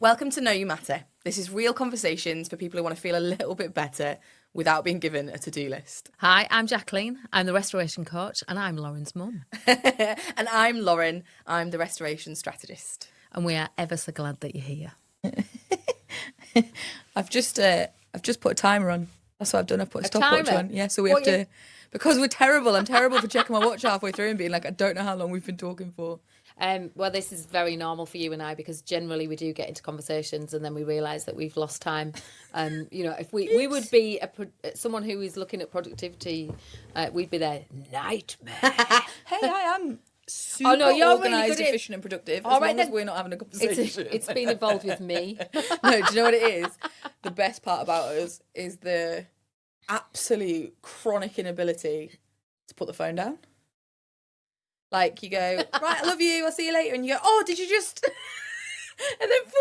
Welcome to Know You Matter. This is real conversations for people who want to feel a little bit better without being given a to-do list. Hi, I'm Jacqueline. I'm the restoration coach and I'm Lauren's mum. And I'm Lauren. I'm the restoration strategist. And we are ever so glad that you're here. I've just put a timer on. That's what I've done. I've put a stopwatch timer? on. Yeah, so we have to, because we're terrible. I'm terrible for checking my watch halfway through and being like, I don't know how long we've been talking for. Well, this is very normal for you and I because generally we do get into conversations and then we realise that we've lost time. If we would be someone who is looking at productivity, we'd be their nightmare. Hey, I am super you're organised, really good efficient and productive, All as right, long as then. we're not having a conversation. It's been involved with me. No, do you know what it is? The best part about us is the absolute chronic inability to put the phone down. Like, you go, right, I love you, I'll see you later. And you go, oh, did you just... And then 45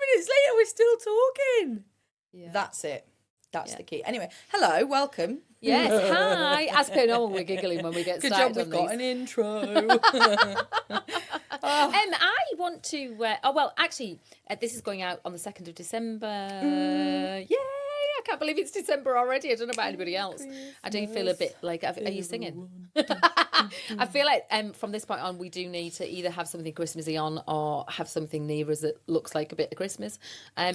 minutes later, we're still talking. Yeah. That's it. That's the key. Anyway, hello, welcome. Yes, hi. As per normal, we're giggling when we get Good started job we've got these. an intro. I want to. This is going out on the 2nd of December. Yay! I can't believe it's December already. I don't know about anybody else. I do feel a bit like. Are you singing? I feel like from this point on, we do need to either have something Christmassy on or have something near us that looks like a bit of Christmas.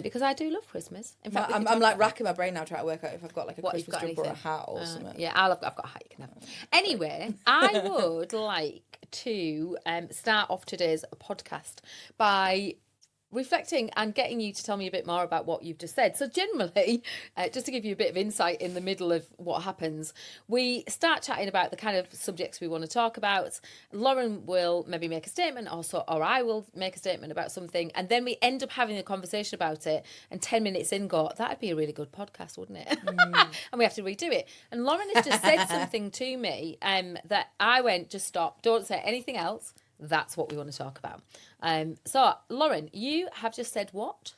Because I do love Christmas. In fact, I'm like racking my brain now trying to work out if I've got like a What, Christmas jumper or a hat or something. Yeah, I've got a hat you can have. Anyway, I would like to start off today's podcast by reflecting and getting you to tell me a bit more about what you've just said. So generally, just to give you a bit of insight in the middle of what happens, we start chatting about the kind of subjects we want to talk about. Lauren will maybe make a statement or I will make a statement about something, and then we end up having a conversation about it, and 10 minutes in go, that'd be a really good podcast, wouldn't it? And we have to redo it. And Lauren has just said something to me that I went, just stop, don't say anything else. That's what we want to talk about. So, Lauren, you have just said what?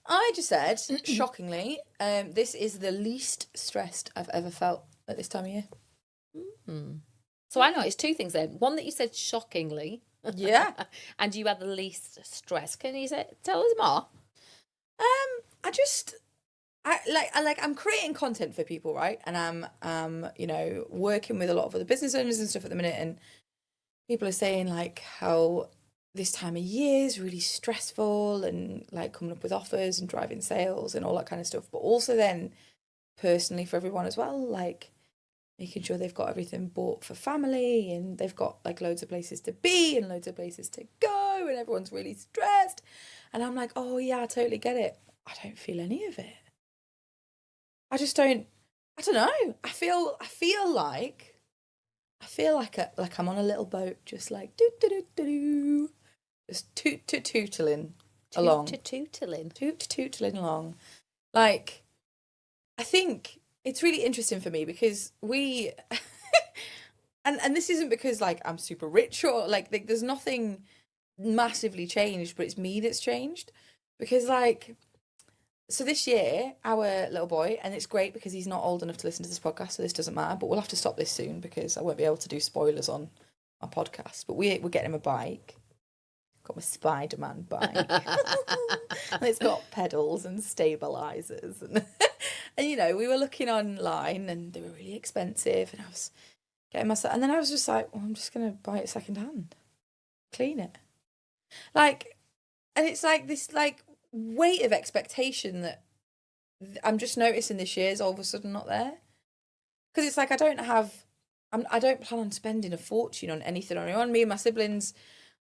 I just said, shockingly, this is the least stressed I've ever felt at this time of year. So I noticed two things then. One, that you said shockingly. Yeah. And you had the least stress. Can you tell us more? I'm creating content for people, right? And I'm working with a lot of other business owners and stuff at the minute, and people are saying like how this time of year is really stressful and like coming up with offers and driving sales and all that kind of stuff. But also then personally for everyone as well, like making sure they've got everything bought for family and they've got like loads of places to be and loads of places to go and everyone's really stressed. And I'm like, oh yeah, I totally get it. I don't feel any of it. I don't know. I feel like I'm on a little boat, just like do, just tootling along, tootling along. Like, I think it's really interesting for me because we, and this isn't because like I'm super rich or like there's nothing massively changed, but it's me that's changed because like. So this year, our little boy, and it's great because he's not old enough to listen to this podcast, so this doesn't matter, but we'll have to stop this soon because I won't be able to do spoilers on our podcast. But we're getting him a bike. Got my Spider-Man bike. And it's got pedals and stabilisers. And we were looking online and they were really expensive and I was getting myself... And then I was just like, well, I'm just going to buy it second hand. Clean it. Like, and it's like this, like... weight of expectation that I'm just noticing this year is all of a sudden not there, because it's like I don't plan on spending a fortune on anything on anyone. Me and my siblings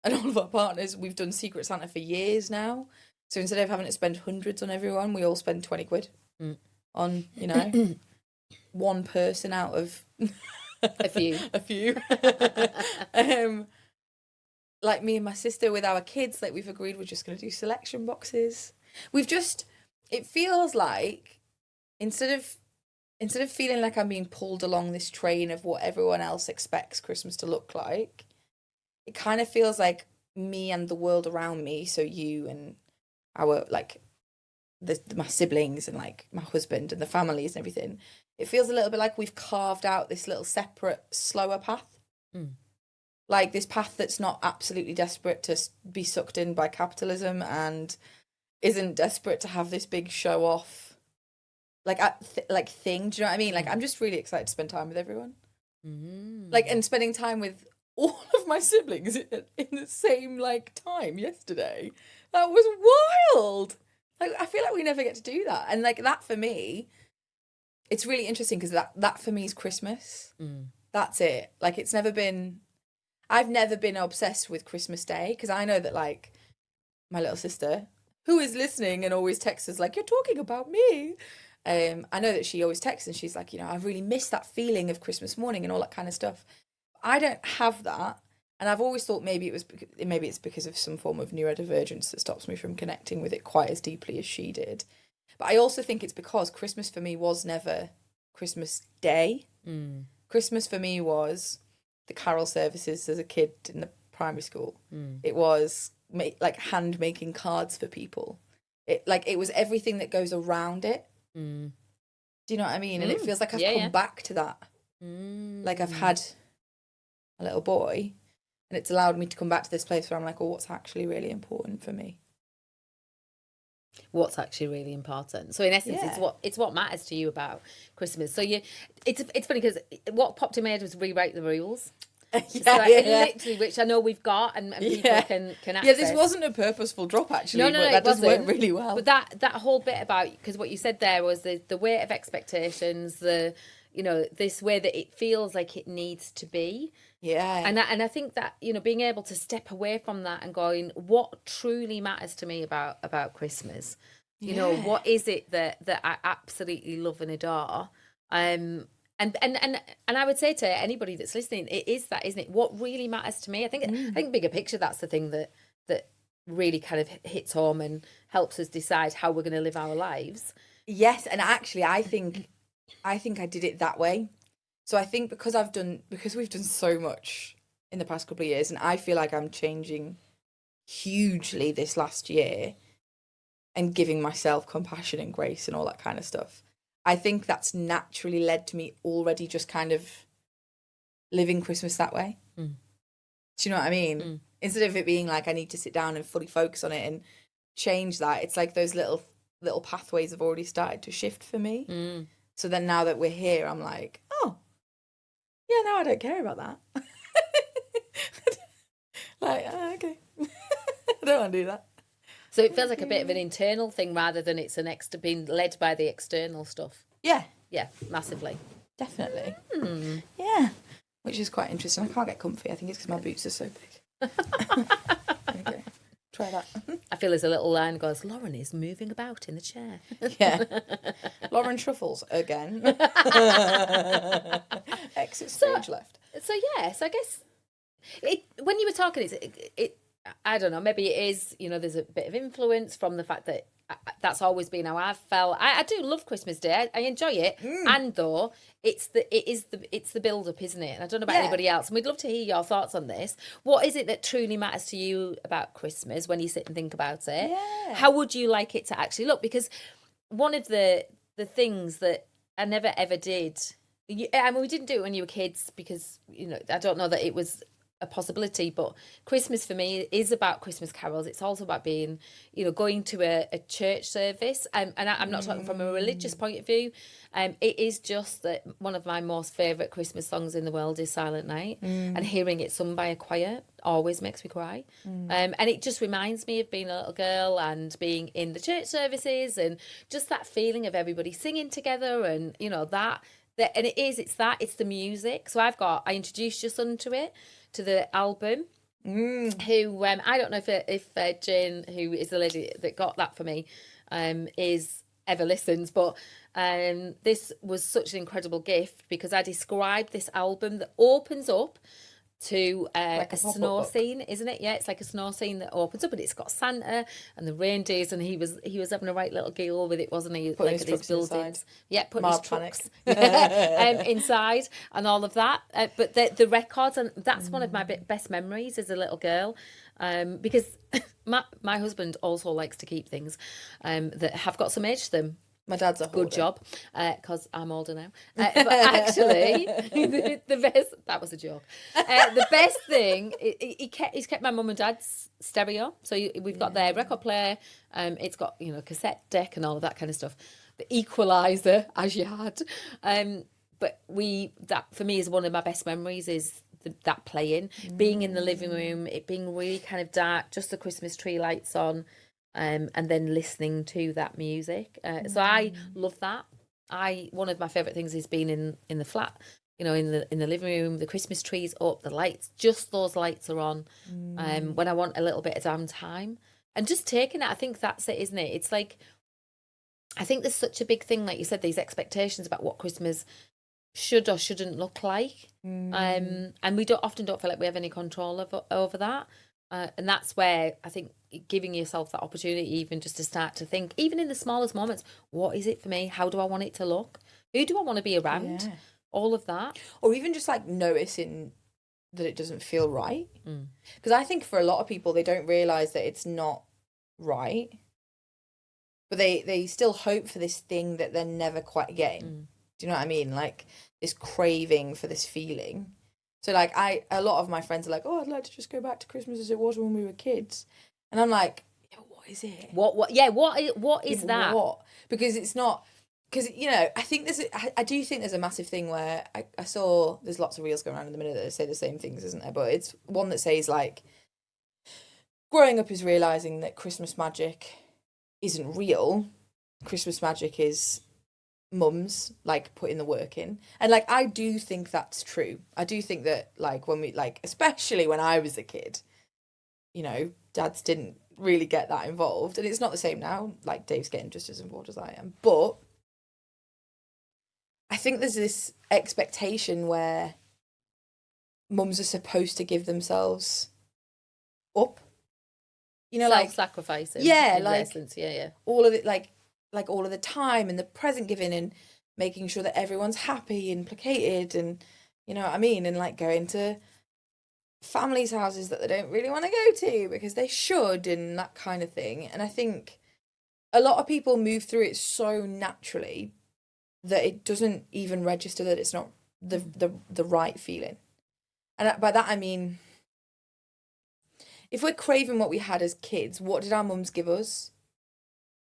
and all of our partners, we've done Secret Santa for years now, so instead of having to spend hundreds on everyone, we all spend 20 quid on one person out of a few Like me and my sister with our kids, like we've agreed we're just going to do selection boxes. It feels like instead of feeling like I'm being pulled along this train of what everyone else expects Christmas to look like, it kind of feels like me and the world around me, so you and our like my siblings and like my husband and the families and everything, it feels a little bit like we've carved out this little separate, slower path. Like this path that's not absolutely desperate to be sucked in by capitalism and isn't desperate to have this big show off thing. Do you know what I mean? Like, I'm just really excited to spend time with everyone. Like, and spending time with all of my siblings in the same like time yesterday. That was wild. Like, I feel like we never get to do that. And like that for me, it's really interesting because that for me is Christmas. That's it. Like, I've never been obsessed with Christmas Day, because I know that like my little sister, who is listening and always texts us like, you're talking about me. I know that she always texts and she's like, I really miss that feeling of Christmas morning and all that kind of stuff. I don't have that. And I've always thought maybe it's because of some form of neurodivergence that stops me from connecting with it quite as deeply as she did. But I also think it's because Christmas for me was never Christmas Day. Christmas for me was the carol services as a kid in the primary school. It was like hand making cards for people. It was everything that goes around it. Do you know what I mean? And it feels like I've come back to that. Like, I've had a little boy, and it's allowed me to come back to this place where I'm like, oh, what's actually really important for me? What's actually really important. So in essence, it's what matters to you about Christmas. So it's funny because what popped in my head was rewrite the rules. Literally, which I know we've got and people can access. Yeah, this wasn't a purposeful drop actually. No, but that does work really well. But that whole bit about, because what you said there was the weight of expectations, this way that it feels like it needs to be. Yeah. And I think that, being able to step away from that and going, what truly matters to me about Christmas? What is it that I absolutely love and adore? And I would say to anybody that's listening, it is that, isn't it? What really matters to me? I think bigger picture, that's the thing that really kind of hits home and helps us decide how we're going to live our lives. Yes, and actually, I think I did it that way. So I think because we've done so much in the past couple of years, and I feel like I'm changing hugely this last year, and giving myself compassion and grace and all that kind of stuff. I think that's naturally led to me already just kind of living Christmas that way. Do you know what I mean? Instead of it being like I need to sit down and fully focus on it and change that, it's like those little pathways have already started to shift for me. So then now that we're here, I'm like, oh, yeah, no, I don't care about that. Like, okay. I don't want to do that. So it feels like a bit of an internal thing rather than it's being led by the external stuff. Yeah. Yeah, massively. Definitely. Yeah. Which is quite interesting. I can't get comfy. I think it's because my boots are so big. Okay. Try that. I feel there's a little line goes, Lauren is moving about in the chair. Yeah. Lauren Truffles again. Exit stage left. So yes, I guess when you were talking, it I don't know, maybe it is, there's a bit of influence from the fact that that's always been how I've felt. I do love Christmas Day. I enjoy it. And though it's the build up, isn't it? And I don't know about anybody else. And we'd love to hear your thoughts on this. What is it that truly matters to you about Christmas when you sit and think about it? Yeah. How would you like it to actually look? Because one of the things that I never ever did, I mean, we didn't do it when you were kids because, I don't know that it was a possibility, but Christmas for me is about Christmas carols. It's also about being, going to a church service, and I'm not talking from a religious point of view. It is just that one of my most favourite Christmas songs in the world is Silent Night, and hearing it sung by a choir always makes me cry. And it just reminds me of being a little girl and being in the church services and just that feeling of everybody singing together and that and it's the music. So I introduced your son to the album, who I don't know if Jane, who is the lady that got that for me, is ever listens, but this was such an incredible gift because I described this album that opens up to like a snow scene, isn't it? Yeah, it's like a snow scene that opens up and it's got Santa and the reindeers, and he was having a right little giggle with it, wasn't he? Putting his trucks inside. Yeah, putting his trucks inside and all of that. But the records, and that's one of my best memories as a little girl, because my husband also likes to keep things that have got some age to them. My dad's a hoarder. Good job, because I'm older now. But actually, the best, that was a joke. The best thing, he's kept my mum and dad's stereo. So we've got their record player. It's got, cassette deck and all of that kind of stuff. The equalizer, as you had. But that for me is one of my best memories, is that playing, being in the living room, it being really kind of dark, just the Christmas tree lights on. And then listening to that music. So I love that. One of my favourite things is being in the flat, in the living room, the Christmas trees up, the lights, just those lights are on. When I want a little bit of downtime, and just taking it, I think that's it, isn't it? It's like, I think there's such a big thing, like you said, these expectations about what Christmas should or shouldn't look like. And we often don't feel like we have any control over that. And that's where I think giving yourself that opportunity, even just to start to think, even in the smallest moments, what is it for me? How do I want it to look? Who do I want to be around? Yeah. All of that. Or even just like noticing that it doesn't feel right. Because I think for a lot of people, they don't realise that it's not right. But they still hope for this thing that they're never quite getting. Do you know what I mean? Like this craving for this feeling. So like a lot of my friends are like, oh, I'd like to just go back to Christmas as it was when we were kids. And I'm like, yeah, what is it? What is that? What? Because it's not, because, I think I do think there's a massive thing where I saw, there's lots of reels going around in the minute that say the same things, isn't there? But it's one that says like, growing up is realising that Christmas magic isn't real. Christmas magic is mums like putting the work in, and like I do think that's true. I do think that like when we especially when I was a kid, dads didn't really get that involved, and it's not the same now. Like Dave's getting just as involved as I am, but I think there's this expectation where mums are supposed to give themselves up, self-sacrificing, essence. All of it, like all of the time and the present giving and making sure that everyone's happy and placated, and you know what I mean, and like going to families' houses that they don't really want to go to because they should, and that kind of thing. And I think a lot of people move through it so naturally that it doesn't even register that it's not the right feeling. And by that I mean, if we're craving what we had as kids, what did our mums give us?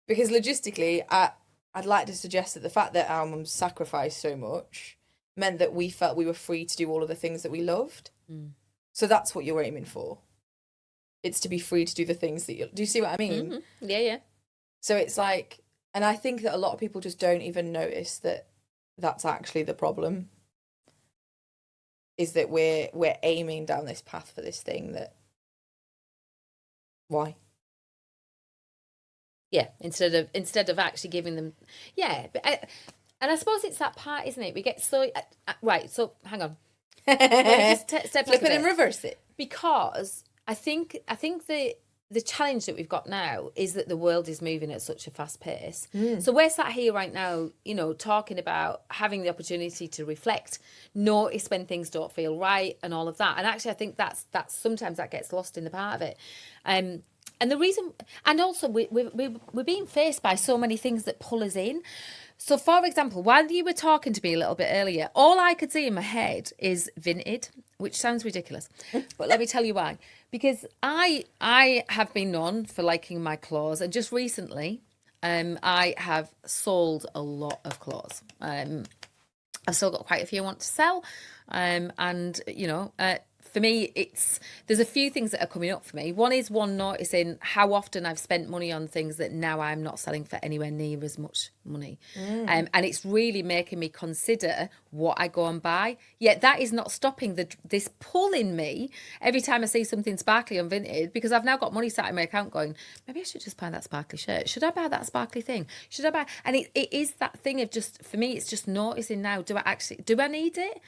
Because logistically, I'd like to suggest that the fact that our mums sacrificed so much meant that we felt we were free to do all of the things that we loved. So that's what you're aiming for. It's to be free to do the things that do you see what I mean? Mm-hmm. Yeah. So it's like, and I think that a lot of people just don't even notice that that's actually the problem. Is that we're aiming down this path for this thing that, why? Yeah, instead of actually giving them, but and I suppose it's that part, isn't it? We get so right. So hang on, just step flip it and reverse it, because I think the challenge that we've got now is that the world is moving at such a fast pace. So we're sat here right now, talking about having the opportunity to reflect, notice when things don't feel right, and all of that. And actually, I think that's sometimes that gets lost in the part of it. And the reason, and also we're being faced by so many things that pull us in. So, for example, while you were talking to me a little bit earlier, all I could see in my head is Vinted, which sounds ridiculous, but let me tell you why. Because I have been known for liking my clothes, and just recently, I have sold a lot of clothes. I've still got quite a few I want to sell, and for me, there's a few things that are coming up for me. One is noticing how often I've spent money on things that now I'm not selling for anywhere near as much money. And it's really making me consider what I go and buy. Yet that is not stopping this pull in me every time I see something sparkly on Vinted, because I've now got money sat in my account going, maybe I should just buy that sparkly shirt. Should I buy that sparkly thing? Should I buy? And it is that thing of just, for me, it's just noticing now, do I need it?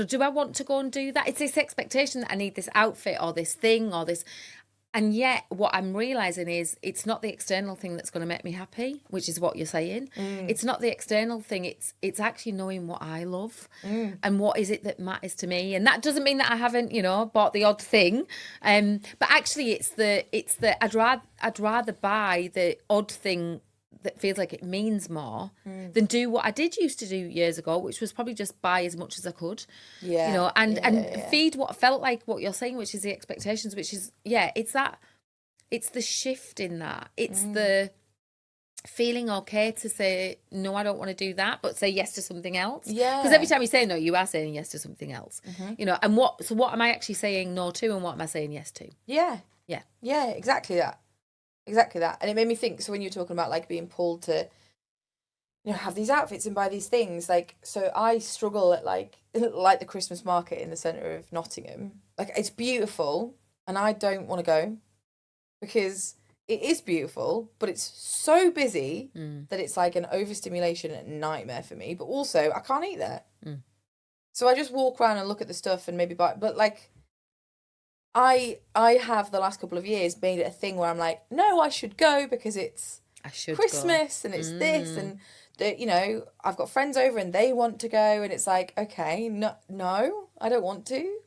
Do I want to go and do that? It's this expectation that I need this outfit or this thing or this. And yet what I'm realising is it's not the external thing that's going to make me happy, which is what you're saying. It's not the external thing. It's actually knowing what I love and what is it that matters to me. And that doesn't mean that I haven't, bought the odd thing. But actually it's the I'd rather buy the odd thing that feels like it means more, then do what I did used to do years ago, which was probably just buy as much as I could. Yeah. You know, and feed what felt like what you're saying, which is the expectations, which is, it's the shift in that. It's the feeling okay to say, no, I don't want to do that, but say yes to something else. Yeah. Because every time you say no, you are saying yes to something else. You know, and what am I actually saying no to, and what am I saying yes to? Yeah. Yeah. Yeah, exactly that. Exactly that. And it made me think, so when you're talking about like being pulled to, you know, have these outfits and buy these things, like, so I struggle at like the Christmas market in the centre of Nottingham. Like, it's beautiful and I don't want to go because it is beautiful, but it's so busy that it's like an overstimulation nightmare for me. But also, I can't eat there. So I just walk around and look at the stuff and maybe buy, but like, I have the last couple of years made it a thing where I'm like, no, I should go because it's Christmas and it's this and you know, I've got friends over and they want to go and it's like, okay, no, I don't want to.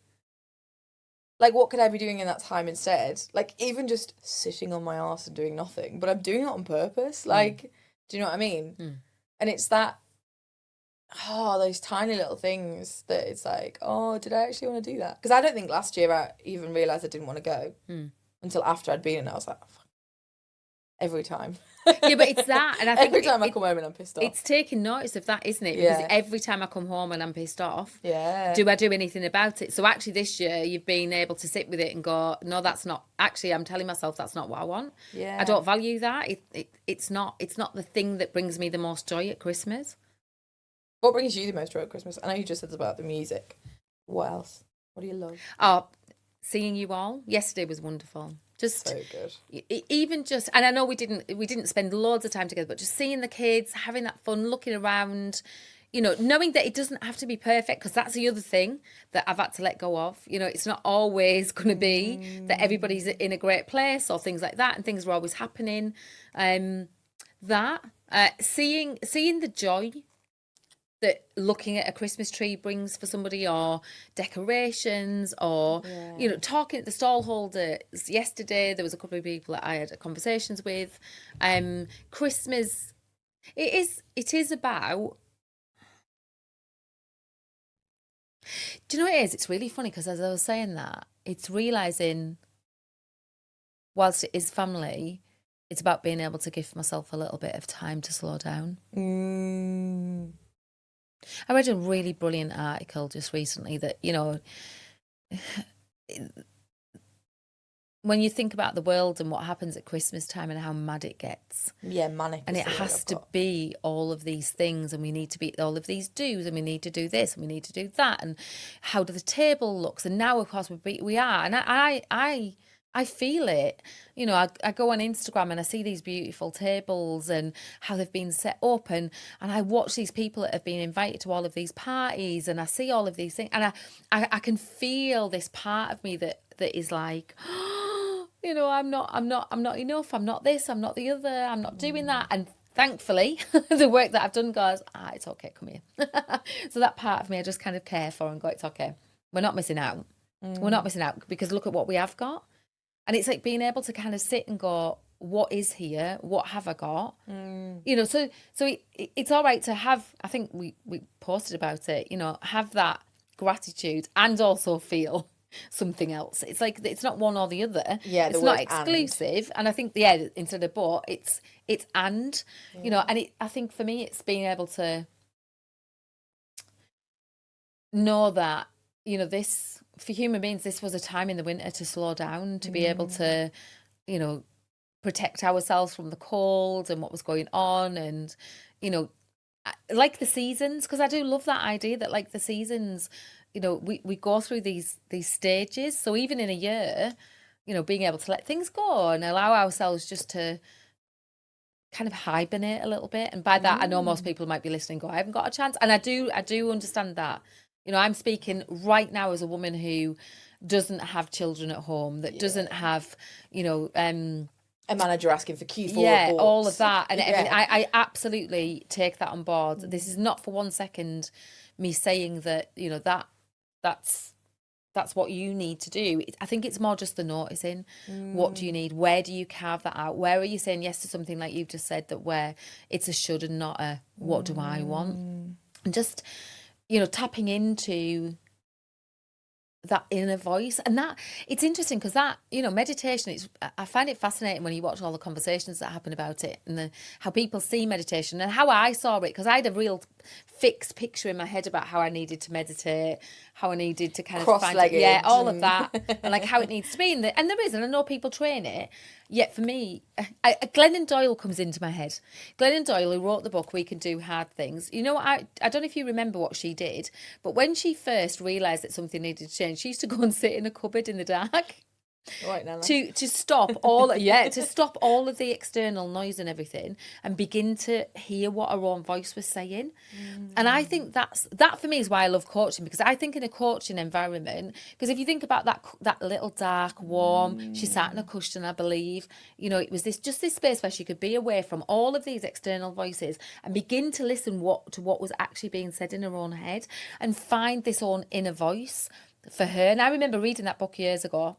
Like, what could I be doing in that time instead? Like, even just sitting on my arse and doing nothing, but I'm doing it on purpose. Like, do you know what I mean? And it's that, those tiny little things that it's like, oh, did I actually want to do that? Because I don't think last year I even realised I didn't want to go until after I'd been and I was like, oh, fuck. Every time. Yeah, but it's that. And I think every time I come home and I'm pissed off. It's taking notice of that, isn't it? Because every time I come home and I'm pissed off, do I do anything about it? So actually this year you've been able to sit with it and go, no, that's not, actually I'm telling myself that's not what I want. I don't value that. It's not the thing that brings me the most joy at Christmas. What brings you the most joy at Christmas? I know you just said about the music. What else? What do you love? Oh, seeing you all. Yesterday was wonderful. Just so good. Even just, and I know we didn't spend loads of time together, but just seeing the kids, having that fun, looking around, you know, knowing that it doesn't have to be perfect, because that's the other thing that I've had to let go of. You know, it's not always going to be that everybody's in a great place or things like that, and things are always happening. Seeing the joy that looking at a Christmas tree brings for somebody, or decorations, or you know, talking at the stall holders. Yesterday there was a couple of people that I had conversations with. Christmas, it is about, do you know what it is? It's really funny because as I was saying that, it's realising whilst it is family, it's about being able to give myself a little bit of time to slow down. I read a really brilliant article just recently that, you know, when you think about the world and what happens at Christmas time and how mad it gets. Yeah, manic. And it has to be all of these things, and we need to be all of these do's, and we need to do this and we need to do that, and how the table looks. And now, of course, we are. And I feel it. You know, I go on Instagram and I see these beautiful tables and how they've been set up, and I watch these people that have been invited to all of these parties, and I see all of these things, and I can feel this part of me that is like, you know, I'm not enough, I'm not this, I'm not the other, I'm not doing that. And thankfully, the work that I've done goes, it's okay, come here. So that part of me I just kind of care for and go, it's okay. We're not missing out. We're not missing out, because look at what we have got. And it's like being able to kind of sit and go, what is here? What have I got? You know, so it's all right to have, I think we posted about it, you know, have that gratitude and also feel something else. It's like, it's not one or the other. Yeah, it's not exclusive. And I think, instead of but, it's and, you know, and I think for me, it's being able to know that, you know, this, for human beings, this was a time in the winter to slow down, to be able to, you know, protect ourselves from the cold and what was going on. And, you know, like the seasons, because I do love that idea that, like, the seasons, you know, we go through these stages. So even in a year, you know, being able to let things go and allow ourselves just to kind of hibernate a little bit. And by that, I know most people might be listening go, I haven't got a chance. And I do understand that. You know, I'm speaking right now as a woman who doesn't have children at home, that doesn't have, you know, a manager asking for Q4 reports. All of that. And everything. I absolutely take that on board. This is not for 1 second me saying that, you know, that's that's what you need to do. I think it's more just the noticing. What do you need? Where do you carve that out? Where are you saying yes to something like you've just said, that where it's a should and not a what do I want? And just, tapping into that inner voice. And that, it's interesting because that, meditation, I find it fascinating when you watch all the conversations that happen about it, and how people see meditation and how I saw it, because I had a real fixed picture in my head about how I needed to meditate, how I needed to kind of cross-legged, all of that, and like how it needs to be. And there is, and I know people train it. Yet for me, Glennon Doyle comes into my head. Glennon Doyle, who wrote the book We Can Do Hard Things. You know what? I don't know if you remember what she did, but when she first realised that something needed to change, she used to go and sit in a cupboard in the dark. Right, Nella. To stop all to stop all of the external noise and everything, and begin to hear what her own voice was saying. And I think that for me is why I love coaching, because I think in a coaching environment, because if you think about that little dark, warm, she sat in a cushion, I believe, it was this space where she could be away from all of these external voices and begin to listen to what was actually being said in her own head, and find this own inner voice for her. And I remember reading that book years ago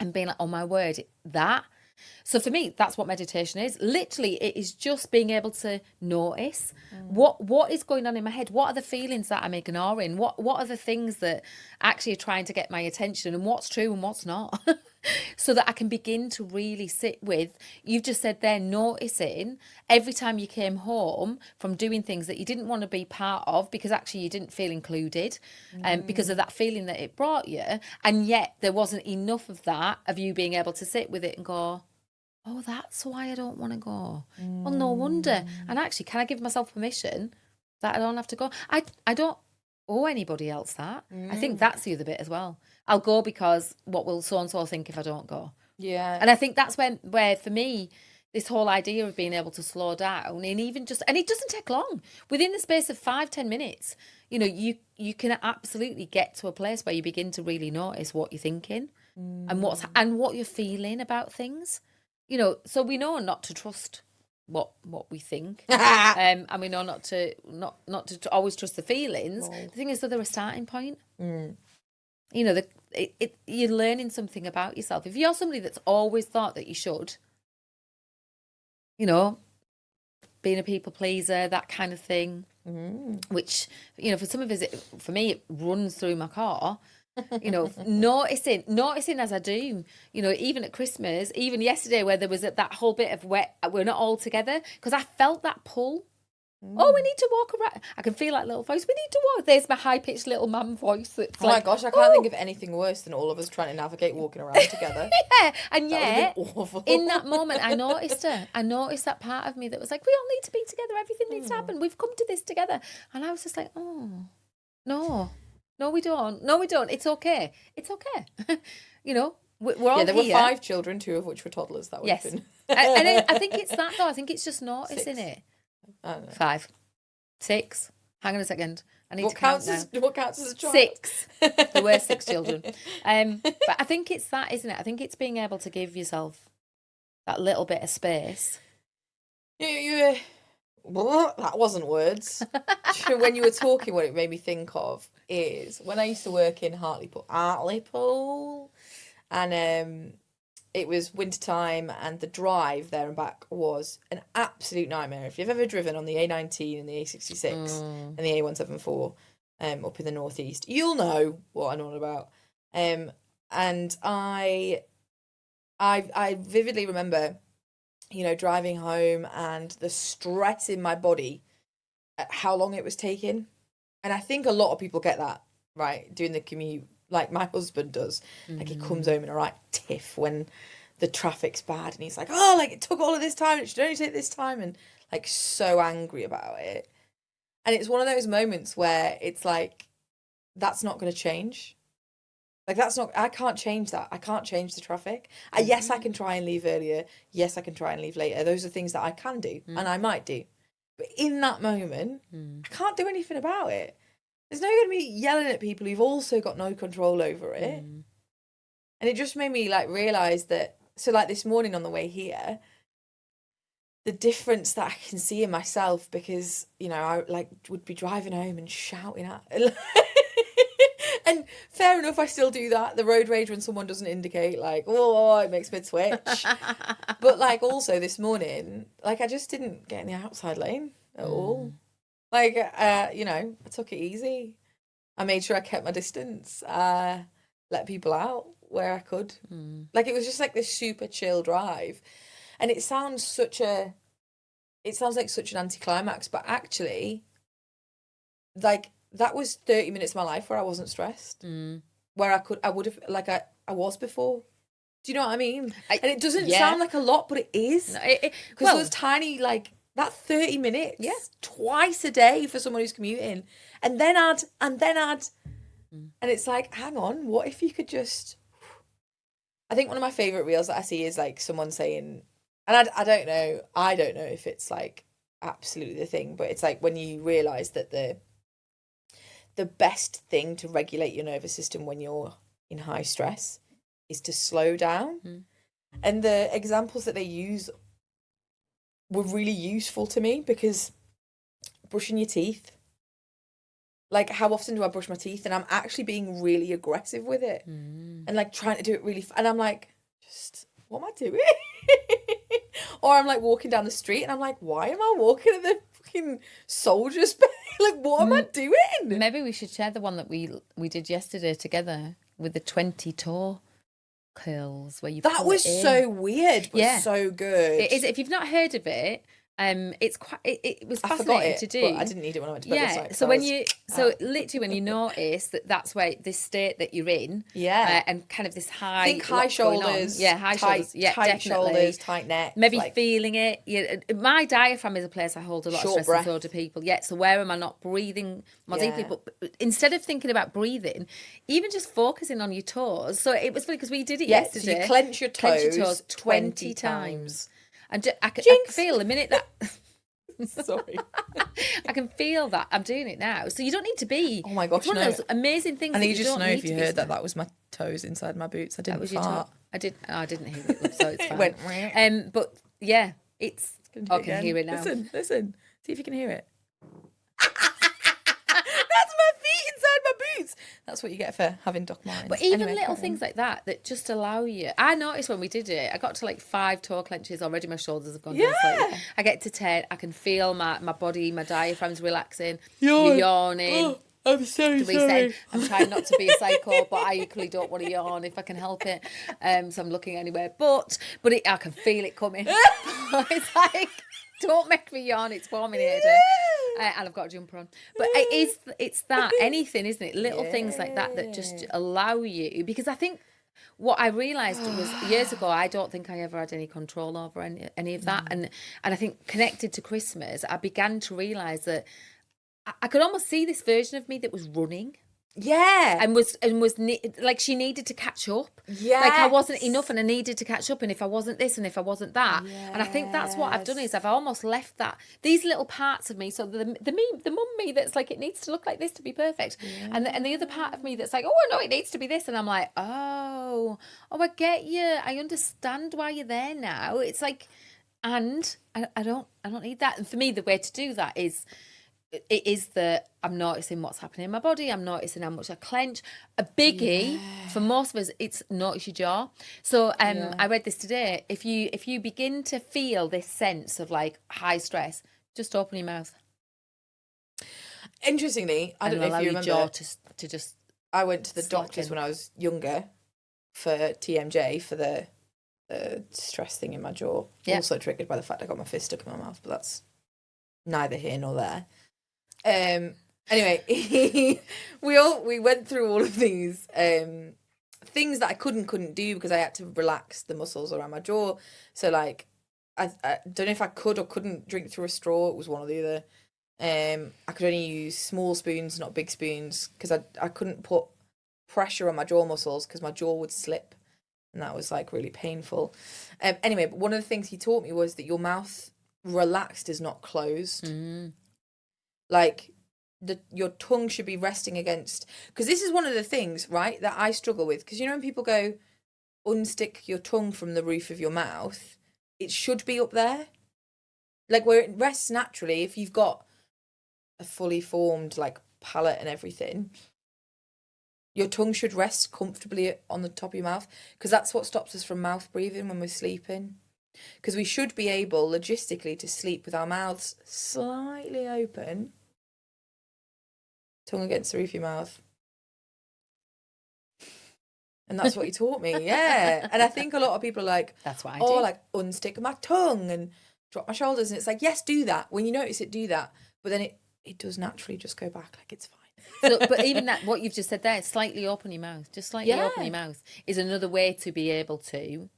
and being like, oh my word, that. So for me, that's what meditation is. Literally, it is just being able to notice what is going on in my head. What are the feelings that I'm ignoring? What are the things that actually are trying to get my attention, and what's true and what's not? So that I can begin to really sit with, you've just said there, noticing every time you came home from doing things that you didn't want to be part of, because actually you didn't feel included, because of that feeling that it brought you. And yet there wasn't enough of that, of you being able to sit with it and go, oh, that's why I don't want to go. Well, no wonder. And actually, can I give myself permission that I don't have to go? I don't owe anybody else that. I think that's the other bit as well. I'll go because what will so-and-so think if I don't go? Yeah. And I think that's where for me, this whole idea of being able to slow down, and even just, and it doesn't take long. Within the space of 5-10 minutes, you can absolutely get to a place where you begin to really notice what you're thinking and what you're feeling about things. So we know not to trust what we think, and we know not to always trust the feelings. The thing is that they're a starting point. You're learning something about yourself. If you're somebody that's always thought that you should, being a people pleaser, that kind of thing, which for some of us, for me, it runs through my car. Noticing as I do, even at Christmas, even yesterday, where there was that whole bit of we're not all together, because I felt that pull. Oh, we need to walk around. I can feel that little voice. We need to walk. There's my high-pitched little mum voice. That's my gosh, I can't think of anything worse than all of us trying to navigate walking around together. Yeah, and yet, awful. In that moment, I noticed her. I noticed that part of me that was like, we all need to be together. Everything needs to happen. We've come to this together. And I was just like, oh, no. No, we don't. No, we don't. It's okay. It's okay. We're all there here. were 5 children, 2 of which were toddlers. That would have been. and I think it's that, though. I think it's just noticing 6. it. I don't know. 5. 6. Hang on a second. I need what to count counts now. What counts as a child? 6. There were 6 children. But I think it's that, isn't it? I think it's being able to give yourself that little bit of space. That wasn't words. When you were talking, what it made me think of is when I used to work in Hartlepool, and it was wintertime, and the drive there and back was an absolute nightmare. If you've ever driven on the A19 and the A66 and the A174 up in the northeast, you'll know what I'm on about. And I vividly remember, driving home and the stress in my body at how long it was taking. And I think a lot of people get that, right, doing the commute, like my husband does. Like, he comes home in a right tiff when the traffic's bad, and he's like, oh, like, it took all of this time, it should only take this time, and like so angry about it. And it's one of those moments where it's like, that's not going to change. Like, I can't change that. I can't change the traffic. Yes, I can try and leave earlier. Yes, I can try and leave later. Those are things that I can do and I might do. But in that moment, I can't do anything about it. There's no going to be yelling at people who've also got no control over it. And it just made me like realise that, so like this morning on the way here, the difference that I can see in myself, because, I like would be driving home and shouting at And fair enough, I still do that. The road rage when someone doesn't indicate, like, oh, it makes me twitch. But like also this morning, like I just didn't get in the outside lane at all. Like, you know, I took it easy. I made sure I kept my distance. Let people out where I could. Like it was just like this super chill drive. And it sounds like such an anticlimax, but actually, like that was 30 minutes of my life where I wasn't stressed. Where I would have, like I was before. Do you know what I mean? And it doesn't sound like a lot, but it is. Because those tiny, like, that 30 minutes twice a day for someone who's commuting. And then add. And it's like, hang on, what if you could just... I think one of my favourite reels that I see is like someone saying, and I don't know if it's like absolutely the thing, but it's like when you realise that the best thing to regulate your nervous system when you're in high stress is to slow down. And the examples that they use were really useful to me because brushing your teeth, like how often do I brush my teeth? And I'm actually being really aggressive with it and like trying to do it really, and I'm like, just, what am I doing? Or I'm like walking down the street and I'm like, why am I walking at the fucking soldiers' bay? Like, what am I doing? Maybe we should share the one that we did yesterday together with the 20 toe curls where you that was so weird, but so good. It is. If you've not heard of it, it's quite. It was fascinating to do. But I didn't need it when I went to bed. Yeah. So when literally when you notice that's where this state that you're in, and kind of this high, I think high shoulders, high shoulders, tight definitely. shoulders, tight neck, maybe like, feeling it. Yeah, my diaphragm is a place I hold a lot of stress, and so do people. Yeah. So where am I not breathing more deeply? But instead of thinking about breathing, even just focusing on your toes. So it was funny because we did it yesterday. So you clench your toes 20 times. And I can feel the minute that... Sorry. I can feel that. I'm doing it now. So you don't need to be... Oh my gosh, it's one of those amazing things. I think you just know if you heard that was my toes inside my boots. I didn't fart. I didn't hear it, so it's fine. It went... But yeah, it's... I can hear it now. Listen. See if you can hear it. That's my feet inside my boots. That's what you get for having Doc Martens. But even little things like that just allow you. I noticed when we did it, I got to like 5 toe clenches already. My shoulders have gone down slightly. I get to 10. I can feel my body, my diaphragm's relaxing. You're yawning. Oh, I'm so sorry. I'm trying not to be a psycho, but I equally don't want to yawn if I can help it. So I'm looking anywhere. But I can feel it coming. It's like, don't make me yawn. It's warming here today. And I've got a jumper on. But it's that anything, isn't it? Little things like that just allow you. Because I think what I realised was years ago, I don't think I ever had any control over any of that. And I think connected to Christmas, I began to realise that I could almost see this version of me that was running. Yeah. And was like she needed to catch up. Yeah. Like I wasn't enough and I needed to catch up, and if I wasn't this and if I wasn't that. Yes. And I think that's what I've done is I've almost left these little parts of me. So the mum me that's like it needs to look like this to be perfect. Yeah. And the other part of me that's like, oh no, it needs to be this. And I'm like, oh I get you. I understand why you're there now. It's like, and I don't need that. And for me the way to do that is that I'm noticing what's happening in my body. I'm noticing how much I clench. A biggie for most of us, it's notice your jaw. So I read this today. If you begin to feel this sense of like high stress, just open your mouth. Interestingly, I don't know if you remember. Your jaw to just. I went to the doctors when I was younger for TMJ for the stress thing in my jaw. Yeah. Also triggered by the fact I got my fist stuck in my mouth, but that's neither here nor there. Anyway, we went through all of these things that I couldn't do because I had to relax the muscles around my jaw. So like I don't know if I could or couldn't drink through a straw. It was one or the other. I could only use small spoons, not big spoons, because I couldn't put pressure on my jaw muscles because my jaw would slip, and that was like really painful. Anyway, but one of the things he taught me was that your mouth relaxed is not closed. Like your tongue should be resting against, because this is one of the things, right, that I struggle with. Because you know when people go, unstick your tongue from the roof of your mouth, it should be up there, like where it rests naturally. If you've got a fully formed like palate and everything, Your tongue should rest comfortably on the top of your mouth, because that's what stops us from mouth breathing when we're sleeping. Because we should be able, logistically, to sleep with our mouths slightly open, tongue against the roof of your mouth. And that's what he taught me, yeah. And I think a lot of people are like, that's what I do. Like, unstick my tongue and drop my shoulders. And it's like, yes, do that. When you notice it, do that. But then it does naturally just go back, like, it's fine. So, but even that, what you've just said there, slightly open your mouth, just slightly open your mouth, is another way to be able to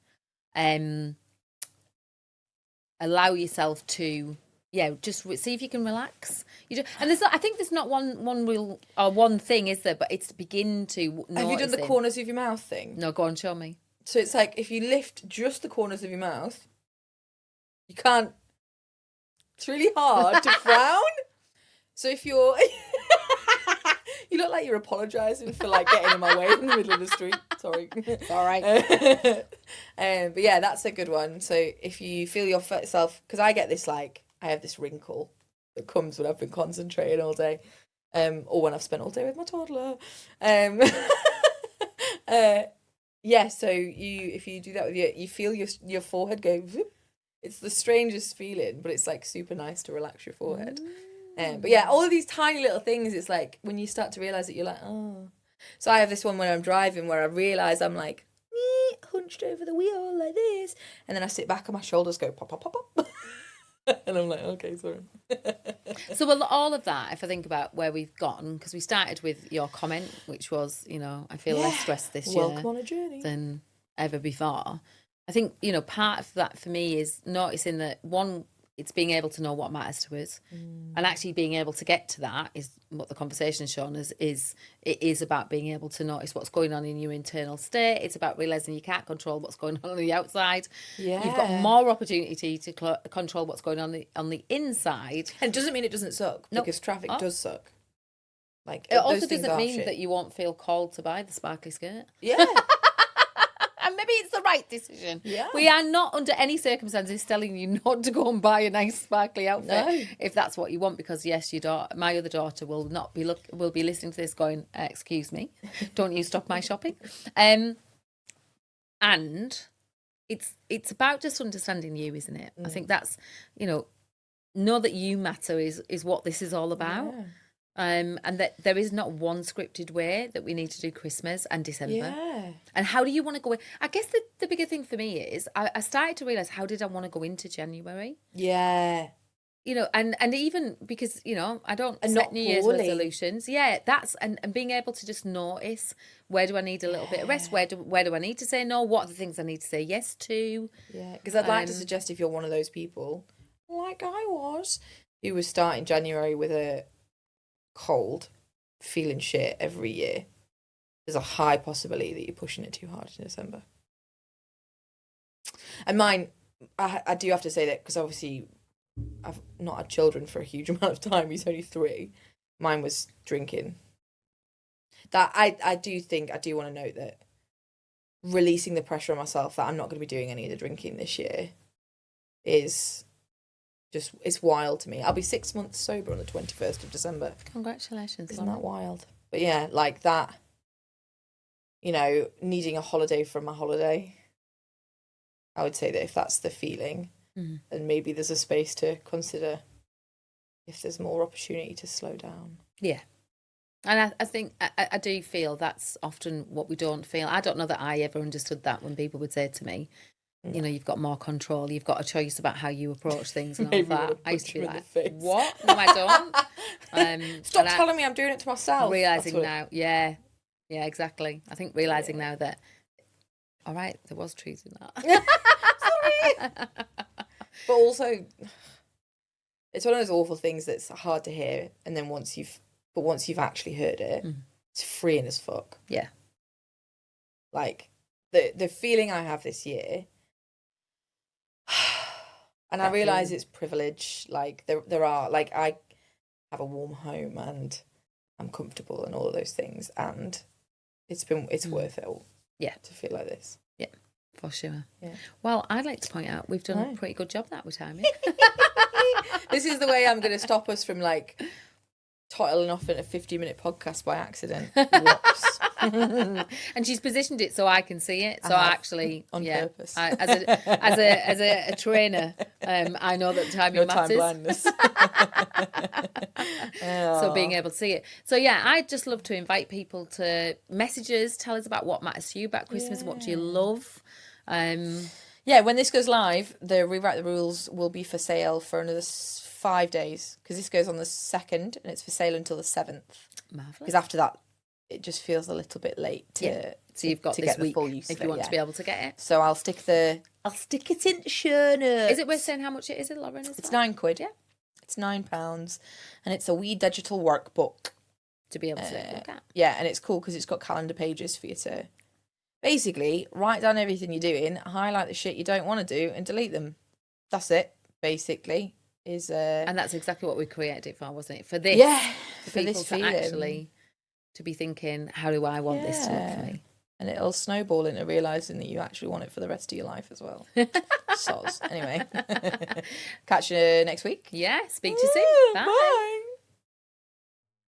allow yourself to, just see if you can relax. And I think there's not one real or one thing, is there? But it's to begin to notice. Have you done the corners of your mouth thing? No, go on, show me. So it's like, if you lift just the corners of your mouth, you can't. It's really hard to frown. So if you're, you look like you're apologising for like getting in my way in the middle of the street. Sorry. It's all right. But yeah, that's a good one. So if you feel yourself, because I get this, like, I have this wrinkle that comes when I've been concentrating all day, or when I've spent all day with my toddler. So if you do that with you feel your forehead go whoop. It's the strangest feeling, but it's like super nice to relax your forehead. But yeah, all of these tiny little things, it's like when you start to realise that you're like, oh. So I have this one when I'm driving where I realise I'm like, hunched over the wheel like this. And then I sit back and my shoulders go pop, pop, pop, pop. And I'm like, okay, sorry. So well, all of that, if I think about where we've gone, because we started with your comment, which was, I feel less stressed this year. Welcome on a journey. Than ever before. I think, part of that for me is noticing that, one, it's being able to know what matters to us. And actually being able to get to that is what the conversation has shown us, is it is about being able to notice what's going on in your internal state. It's about realising you can't control what's going on the outside. Yeah. You've got more opportunity to control what's going on the inside. And it doesn't mean it doesn't suck, because traffic does suck. Like, it also doesn't mean that you won't feel called to buy the sparkly skirt. Yeah. And maybe it's the right decision. Yeah. We are not under any circumstances telling you not to go and buy a nice sparkly outfit if that's what you want, because yes, my other daughter will be listening to this going, excuse me, don't you stop my shopping. And it's about just understanding you, isn't it? I think that's, know that you matter is what this is all about. Yeah. And that there is not one scripted way that we need to do Christmas and December. Yeah. And how do you want to go in? I guess the bigger thing for me is I started to realise, how did I want to go into January? Yeah. And even because, I don't And set not New Year's poorly. resolutions. Yeah, that's, and being able to just notice, where do I need a little bit of rest? Where do I need to say no? What are the things I need to say yes to? Yeah. Because I'd like to suggest, if you're one of those people, like I was, who was starting January with a cold, feeling shit every year, there's a high possibility that you're pushing it too hard in December. And mine, I do have to say that, because obviously I've not had children for a huge amount of time. He's only 3. Mine was drinking. That I do want to note that releasing the pressure on myself that I'm not going to be doing any of the drinking this year is just, it's wild to me. I'll be 6 months sober on the 21st of December. Congratulations. Isn't that wild? But yeah, like that, needing a holiday from my holiday. I would say that if that's the feeling, then maybe there's a space to consider if there's more opportunity to slow down. Yeah. And I think I do feel that's often what we don't feel. I don't know that I ever understood that when people would say to me, you've got more control, you've got a choice about how you approach things and all that. I used to be like, what? No, I don't. Stop telling me I'm doing it to myself. Realising now, yeah, exactly. I think realising now that, all right, there was truth in that. Sorry. But also, it's one of those awful things that's hard to hear, and then once you've actually heard it, it's freeing as fuck. Yeah. Like, the feeling I have this year, and I realise it's privilege. Like, there are, like, I have a warm home and I'm comfortable and all of those things, and it's worth it all. Yeah. To feel like this. Yeah, for sure. Yeah. Well, I'd like to point out we've done a pretty good job that with timing. This is the way I'm going to stop us from, like, titling off in a 50-minute podcast by accident. Whoops. And she's positioned it so I can see it. So I actually, on purpose. As a trainer, I know that timing matters. Time blindness. So being able to see it. So yeah, I'd just love to invite people to message us, tell us about what matters to you about Christmas, what do you love. Yeah, when this goes live, the Rewrite the Rules will be for sale for another 5 days, because this goes on the 2nd and it's for sale until the 7th. Marvellous. Because after that, it just feels a little bit late to. So you've got to this get the week full use if of you it, want to be able to get it. So I'll stick it in the show notes. Is it worth saying how much it is, Lauren? It's £9. Yeah, it's £9, and it's a wee digital workbook to be able to look at. Yeah, and it's cool because it's got calendar pages for you to basically write down everything you're doing, highlight the shit you don't want to do, and delete them. That's it, basically. And that's exactly what we created it for, wasn't it? For this, for people this to feeling. Actually to be thinking, how do I want this to look for me? And it'll snowball into realising that you actually want it for the rest of your life as well. Soz. Anyway, catch you next week. Yeah, speak to you soon. Bye. Bye.